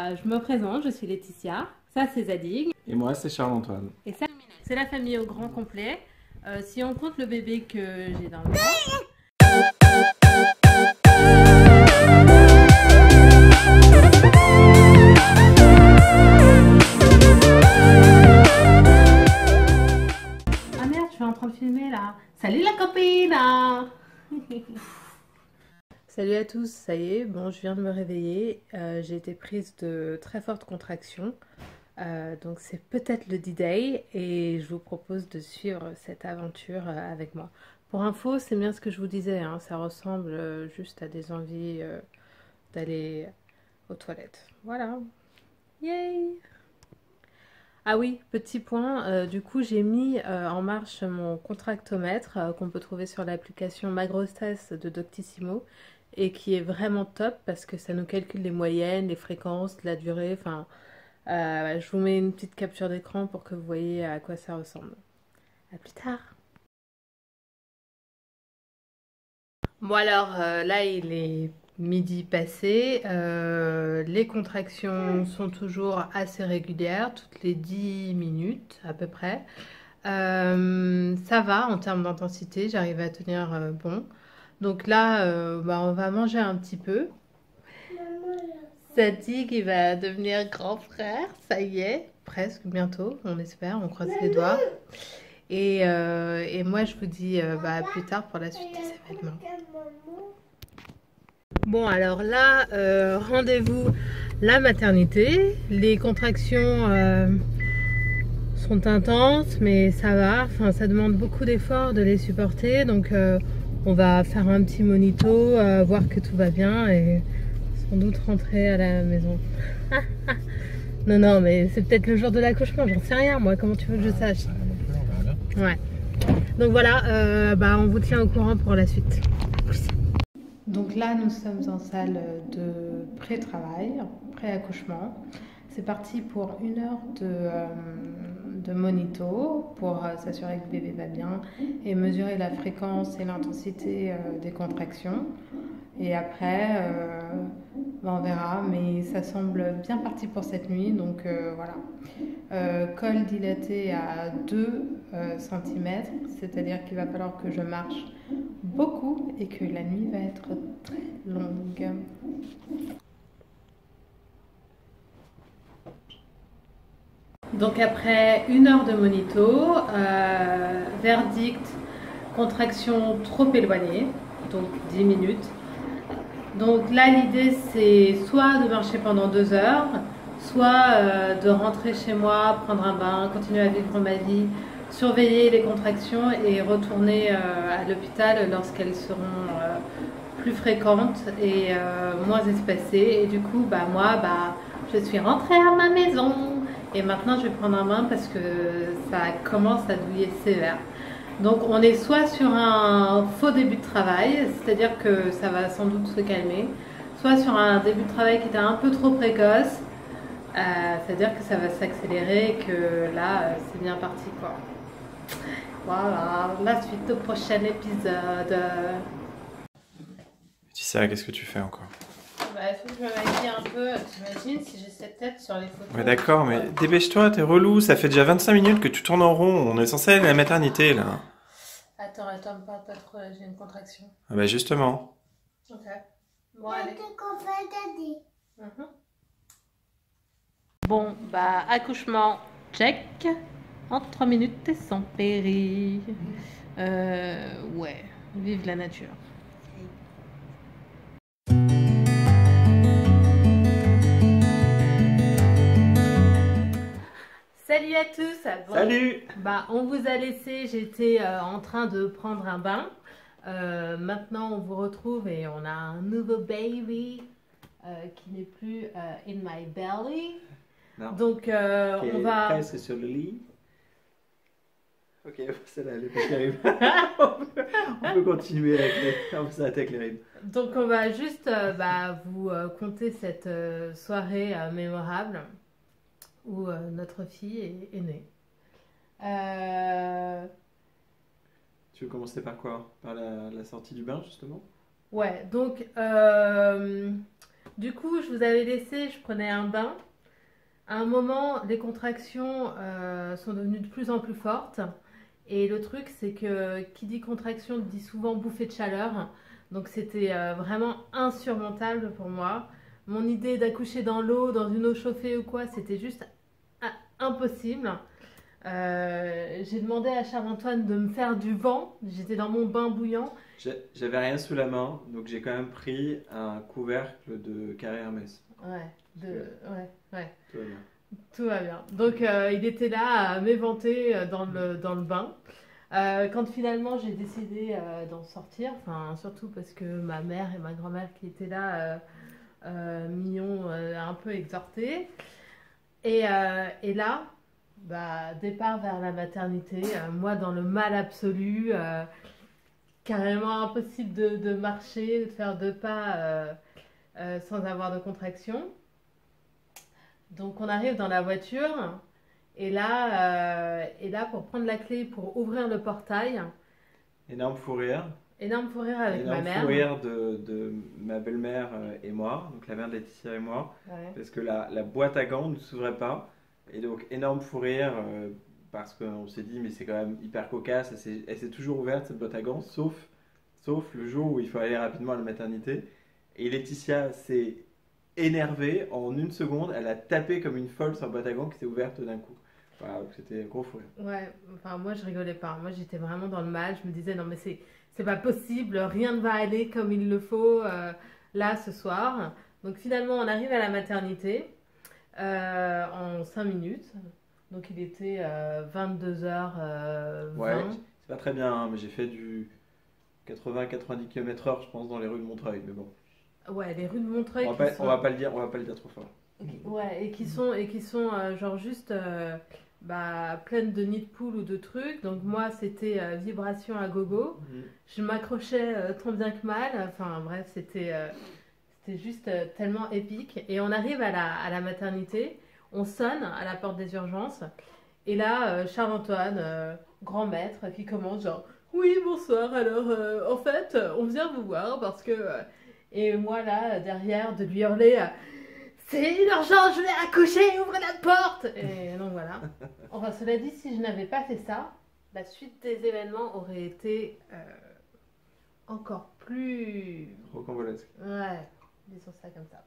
Je me présente, je suis Laetitia, ça c'est Zadig. Et moi, c'est Charles-Antoine. Et ça c'est la famille au grand complet. Si on compte le bébé que j'ai dans le ventre. Ah merde, je suis en train de filmer là. Salut la copine. Salut à tous, ça y est, bon je viens de me réveiller. J'ai été prise de très fortes contractions. Donc c'est peut-être le D-Day et je vous propose de suivre cette aventure avec moi. Pour info, c'est bien ce que je vous disais, hein, ça ressemble juste à des envies d'aller aux toilettes. Voilà, yay! Ah oui, petit point, du coup j'ai mis en marche mon contractomètre qu'on peut trouver sur l'application Ma Grossesse de Doctissimo et qui est vraiment top parce que ça nous calcule les moyennes, les fréquences, la durée, enfin... je vous mets une petite capture d'écran pour que vous voyez à quoi ça ressemble. A plus tard. Bon alors là il est midi passé. Les contractions sont toujours assez régulières, toutes les 10 minutes à peu près. Ça va en termes d'intensité, j'arrive à tenir bon. Donc là on va manger un petit peu. Zadig il va devenir grand frère, ça y est, presque bientôt, on espère, on croise les doigts. Et moi je vous dis à plus tard pour la suite des événements. Bon alors là, rendez-vous la maternité. Les contractions sont intenses mais ça va, enfin, ça demande beaucoup d'efforts de les supporter. Donc on va faire un petit monito, voir que tout va bien et sans doute rentrer à la maison. Non, non, mais c'est peut-être le jour de l'accouchement, j'en sais rien, moi, comment tu veux que je sache? Ouais. Donc voilà, on vous tient au courant pour la suite. Donc là, nous sommes en salle de pré-travail, pré-accouchement. C'est parti pour 1 heure de monito pour s'assurer que le bébé va bien et mesurer la fréquence et l'intensité des contractions. Et après, on verra, mais ça semble bien parti pour cette nuit, donc voilà. Col dilaté à 2 cm, c'est-à-dire qu'il va falloir que je marche beaucoup et que la nuit va être très longue. Donc après 1 heure de monito, verdict, contraction trop éloignée, donc 10 minutes. Donc là l'idée c'est soit de marcher pendant 2 heures, soit de rentrer chez moi, prendre un bain, continuer à vivre ma vie, surveiller les contractions et retourner à l'hôpital lorsqu'elles seront plus fréquentes et moins espacées. Et du coup moi je suis rentrée à ma maison et maintenant je vais prendre un bain parce que ça commence à douiller sévère. Donc on est soit sur un faux début de travail, c'est-à-dire que ça va sans doute se calmer, soit sur un début de travail qui était un peu trop précoce, c'est-à-dire que ça va s'accélérer et que là c'est bien parti quoi. Voilà, la suite au prochain épisode. Laetitia, qu'est-ce que tu fais encore? Il faut que je me maquille un peu, t'imagines si j'ai cette tête sur les photos. Ouais d'accord, mais dépêche-toi, t'es relou, ça fait déjà 25 minutes que tu tournes en rond, on est censé aller à la maternité là. Attends, me parle pas trop, j'ai une contraction. Ah bah justement. Ok. Bon, allez. Bon, accouchement, check. En 3 minutes et sans péri. Ouais, vive la nature. Salut à tous. Bon, Salut. on vous a laissé, j'étais en train de prendre un bain. Maintenant, on vous retrouve et on a un nouveau baby qui n'est plus in my belly. Non. Donc, on va... presque sur le lit. Ok, celle-là, elle est pas terrible. on peut continuer avec les rimes. Donc, on va juste vous conter cette soirée mémorable où notre fille est née. Tu veux commencer par quoi? Par la sortie du bain, justement? Ouais, donc Du coup, je vous avais laissé, je prenais un bain. À un moment, les contractions sont devenues de plus en plus fortes. Et le truc, c'est que qui dit contraction dit souvent bouffée de chaleur. Donc c'était vraiment insurmontable pour moi. Mon idée d'accoucher dans l'eau, dans une eau chauffée ou quoi, c'était juste impossible. J'ai demandé à Charles-Antoine de me faire du vent. J'étais dans mon bain bouillant. J'avais rien sous la main, donc j'ai quand même pris un couvercle de Carré Hermès. Ouais. Tout va bien. Tout va bien. Donc il était là à m'éventer dans le bain. Quand finalement j'ai décidé d'en sortir, enfin surtout parce que ma mère et ma grand-mère qui étaient là m'y ont un peu exhorté. Et là, bah, départ vers la maternité, moi dans le mal absolu, carrément impossible de marcher, de faire 2 pas sans avoir de contraction. Donc on arrive dans la voiture et là pour prendre la clé pour ouvrir le portail, Énorme fou rire. énorme fou rire avec ma Énorme mère. fou rire de ma belle-mère et moi, donc la mère de Laetitia et moi, Ouais. parce que la boîte à gants ne s'ouvrait pas. Et donc énorme fou rire parce qu'on s'est dit mais c'est quand même hyper cocasse, elle s'est toujours ouverte cette boîte à gants, sauf le jour où il faut aller rapidement à la maternité. Et Laetitia s'est énervée en une seconde, elle a tapé comme une folle sur la boîte à gants qui s'est ouverte d'un coup. Voilà, donc c'était un gros fou rire. Ouais, enfin moi je rigolais pas. Moi j'étais vraiment dans le mal. Je me disais non mais c'est pas possible, rien ne va aller comme il le faut là ce soir. Donc finalement on arrive à la maternité en 5 minutes. Donc il était 22h20. Ouais, c'est pas très bien, hein, mais j'ai fait du 80-90 km/h, je pense, dans les rues de Montreuil, mais bon. Ouais, les rues de Montreuil On va pas le dire trop fort. Ouais, et qui sont genre juste bah, pleines de nids de poules ou de trucs. Donc moi, c'était vibration à gogo. Je m'accrochais tant bien que mal. Enfin bref, c'était juste tellement épique. Et on arrive à la maternité. On sonne à la porte des urgences. Et là, Charles-Antoine, grand maître, qui commence genre oui, bonsoir. Alors, en fait, on vient vous voir parce que. Et moi là, derrière, de lui hurler. C'est une urgence, je vais accoucher, ouvrez la porte. Et donc voilà. Enfin, cela dit, si je n'avais pas fait ça, la suite des événements aurait été encore plus... Rocambolesque. Ouais, disons ça comme ça.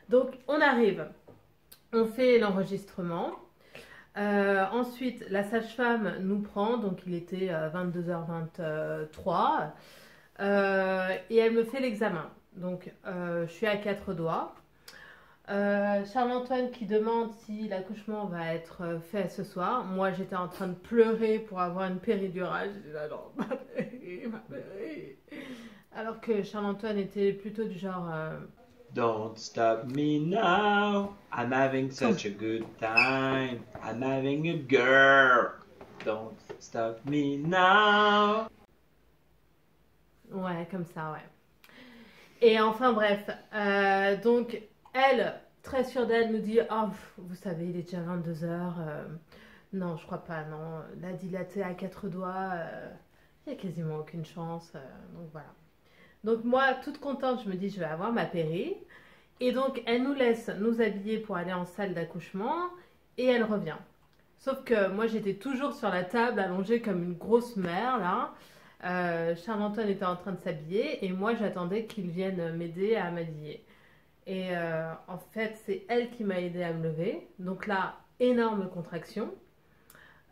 Donc, on arrive. On fait l'enregistrement. Ensuite, la sage-femme nous prend. Donc, il était 22h23. Et elle me fait l'examen. Donc, je suis à 4 doigts. Charles-Antoine qui demande si l'accouchement va être fait ce soir. Moi, j'étais en train de pleurer pour avoir une péridurale. Je disais, non, ma péri. Alors que Charles-Antoine était plutôt du genre... Don't stop me now. I'm having such a good time. I'm having a girl. Don't stop me now. Ouais, comme ça, ouais. Et enfin, bref. Donc, elle, très sûre d'elle, nous dit « Oh, vous savez, il est déjà 22h. Non, je crois pas, non. La dilatée à 4 doigts, il n'y a quasiment aucune chance. Donc, voilà. » Donc, moi, toute contente, je me dis « Je vais avoir ma péri. » Et donc, elle nous laisse nous habiller pour aller en salle d'accouchement. Et elle revient. Sauf que moi, j'étais toujours sur la table, allongée comme une grosse mère, là. Charles-Antoine était en train de s'habiller et moi j'attendais qu'il vienne m'aider à m'habiller. Et en fait, c'est elle qui m'a aidé à me lever. Donc là, énorme contraction.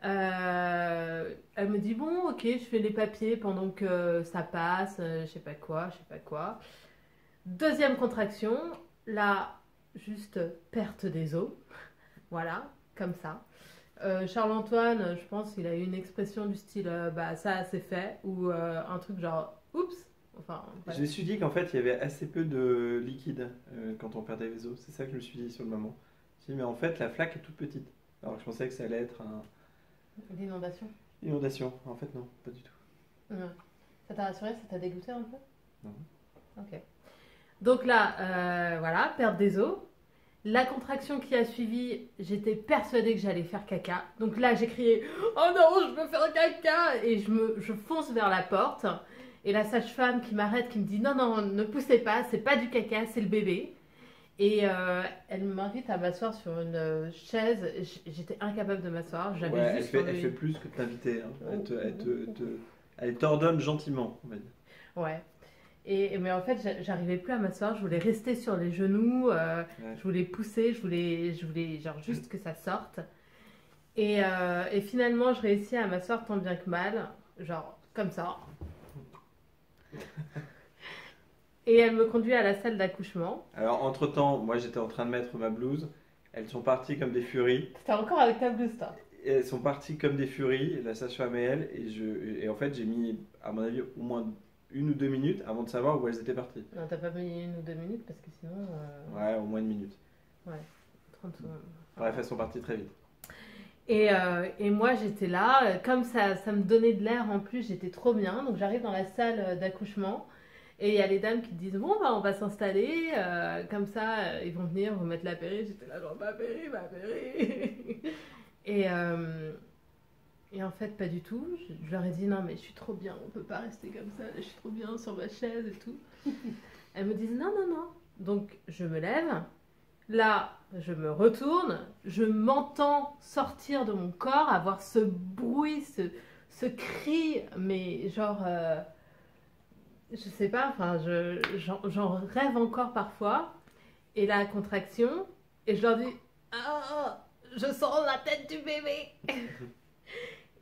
Elle me dit bon, ok, je fais les papiers pendant que ça passe, je sais pas quoi. Deuxième contraction, là, juste perte des os. Voilà, comme ça. Charles-Antoine, je pense qu'il a eu une expression du style bah ça c'est fait ou un truc genre oups. Enfin, je me suis dit qu'en fait il y avait assez peu de liquide quand on perdait les os. C'est ça que je me suis dit sur le moment. Je me suis dit, mais en fait la flaque est toute petite. Alors que je pensais que ça allait être l'inondation. Inondation. En fait non, pas du tout. Ouais. Ça t'a rassuré, ça t'a dégoûté un peu? Non. Ok. Donc là, voilà, perte des os. La contraction qui a suivi, j'étais persuadée que j'allais faire caca. Donc là, j'ai crié « Oh non, je veux faire caca !» Et je fonce vers la porte. Et la sage-femme qui m'arrête, qui me dit « Non, non, ne poussez pas, c'est pas du caca, c'est le bébé. » Et elle m'invite à m'asseoir sur une chaise. J'étais incapable de m'asseoir. J'avais Ouais, juste elle fait plus que de t'inviter. Hein. Elle t'ordonne gentiment, on va dire. Ouais. Mais en fait, j'arrivais plus à m'asseoir. Je voulais rester sur les genoux. Ouais. Je voulais pousser. Je voulais genre juste que ça sorte. Et finalement, je réussis à m'asseoir tant bien que mal. Genre comme ça. Et elle me conduit à la salle d'accouchement. Alors, entre-temps, moi j'étais en train de mettre ma blouse. Elles sont parties comme des furies. C'était encore avec ta blouse, toi. Et elles sont parties comme des furies, la sage-femme et elle. Et en fait, j'ai mis, à mon avis, au moins 1 ou 2 minutes avant de savoir où elles étaient parties. Non, t'as pas mis 1 ou 2 minutes parce que sinon. Ouais, au moins 1 minute. Ouais, 30 secondes. Bref, elles sont parties très vite. Et moi, j'étais là. Comme ça me donnait de l'air en plus, j'étais trop bien. Donc, j'arrive dans la salle d'accouchement. Et il y a les dames qui disent bon bah on va s'installer comme ça ils vont venir vous mettre la péri. J'étais là genre ma péri. Et en fait pas du tout. Je leur ai dit non mais je suis trop bien, on peut pas rester comme ça, je suis trop bien sur ma chaise et tout. Elles me disent non. Donc je me lève, là je me retourne, je m'entends sortir de mon corps, avoir ce bruit, ce cri, mais genre je sais pas, enfin, j'en rêve encore parfois. Et la contraction, et je leur dis ah, je sens la tête du bébé.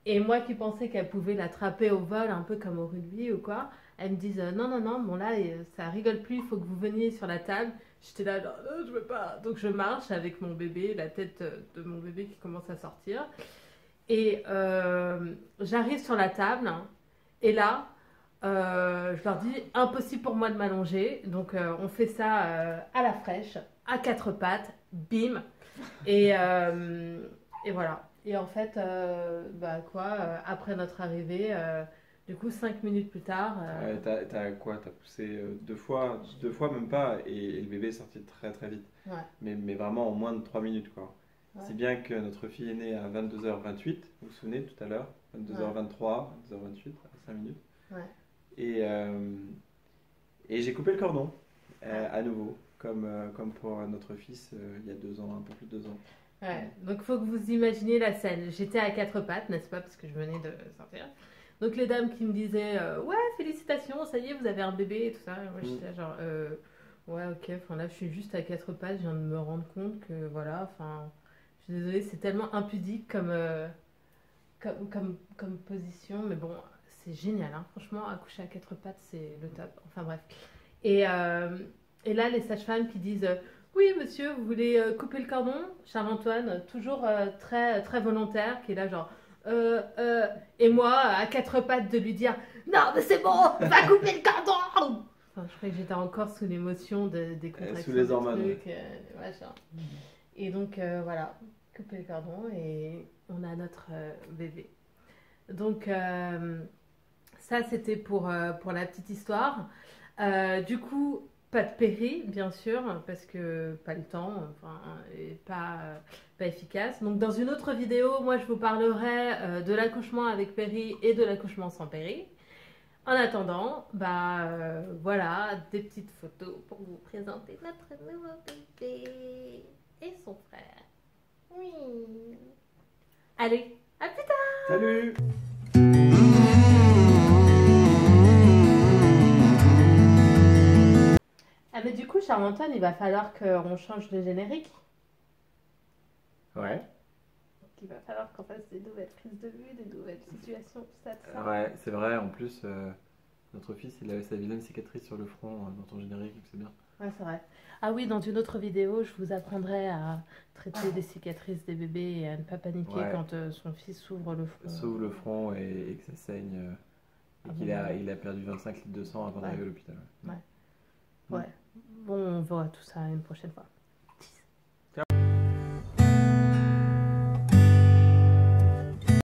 Et moi qui pensais qu'elle pouvait l'attraper au vol, un peu comme au rugby ou quoi, elles me disent non, bon là, ça rigole plus, il faut que vous veniez sur la table. J'étais là, non, je veux pas. Donc je marche avec mon bébé, la tête de mon bébé qui commence à sortir. Et j'arrive sur la table, et là, je leur dis impossible pour moi de m'allonger, donc on fait ça à la fraîche, à 4 pattes, bim, et voilà. Et en fait, après notre arrivée, du coup 5 minutes plus tard, Ouais, t'as quoi? T'as poussé 2 fois, 2 fois même pas, et le bébé est sorti très très vite. ouais, Mais vraiment en moins de 3 minutes, quoi. ouais, Si bien que notre fille est née à 22h28, vous vous souvenez tout à l'heure? 22h23, 22h28, à 5 minutes. ouais. Et j'ai coupé le cordon, Ouais. à nouveau, comme pour notre fils il y a 2 ans, un peu plus de 2 ans. Ouais, donc il faut que vous imaginiez la scène. J'étais à 4 pattes, n'est-ce pas, parce que je venais de sortir. Donc les dames qui me disaient ouais, félicitations, ça y est, vous avez un bébé et tout ça. Et moi j'étais là, genre ouais, ok, enfin là je suis juste à 4 pattes, je viens de me rendre compte que voilà, enfin, je suis désolée, c'est tellement impudique comme position, mais bon, c'est génial, hein. Franchement, accoucher à 4 pattes, c'est le top. Enfin bref. Et, et là, les sages-femmes qui disent oui, monsieur, vous voulez couper le cordon? Charles-Antoine, toujours très, très volontaire, qui est là, genre. Et moi, à 4 pattes, de lui dire non, mais c'est bon, va couper le cordon! Enfin, je crois que j'étais encore sous l'émotion des contractions. Sous les des hormones. trucs, machin. Et donc, voilà, couper le cordon et on a notre bébé. Donc, ça, c'était pour la petite histoire. Du coup, pas de péri, bien sûr, parce que pas le temps, enfin, et pas efficace. Donc, dans une autre vidéo, moi, je vous parlerai de l'accouchement avec péri et de l'accouchement sans péri. En attendant, voilà, des petites photos pour vous présenter notre nouveau bébé et son frère. Oui. Allez, à plus tard! Salut! Ah mais du coup, Charles-Antoine, il va falloir qu'on change de générique. Ouais. Il va falloir qu'on fasse des nouvelles prises de vue, des nouvelles situations, tout ça, tout ça. Ouais, c'est vrai, en plus, notre fils, il avait sa vilaine cicatrice sur le front dans ton générique, donc c'est bien. Ouais, c'est vrai. Ah oui, dans une autre vidéo, je vous apprendrai à traiter des cicatrices des bébés et à ne pas paniquer Ouais. quand son fils s'ouvre le front. S'ouvre le front et que ça saigne, et Ah qu'il bon, il a perdu 25 litres de sang avant Ouais. d'arriver à l'hôpital. Ouais. Ouais. Bon, on verra tout ça une prochaine fois.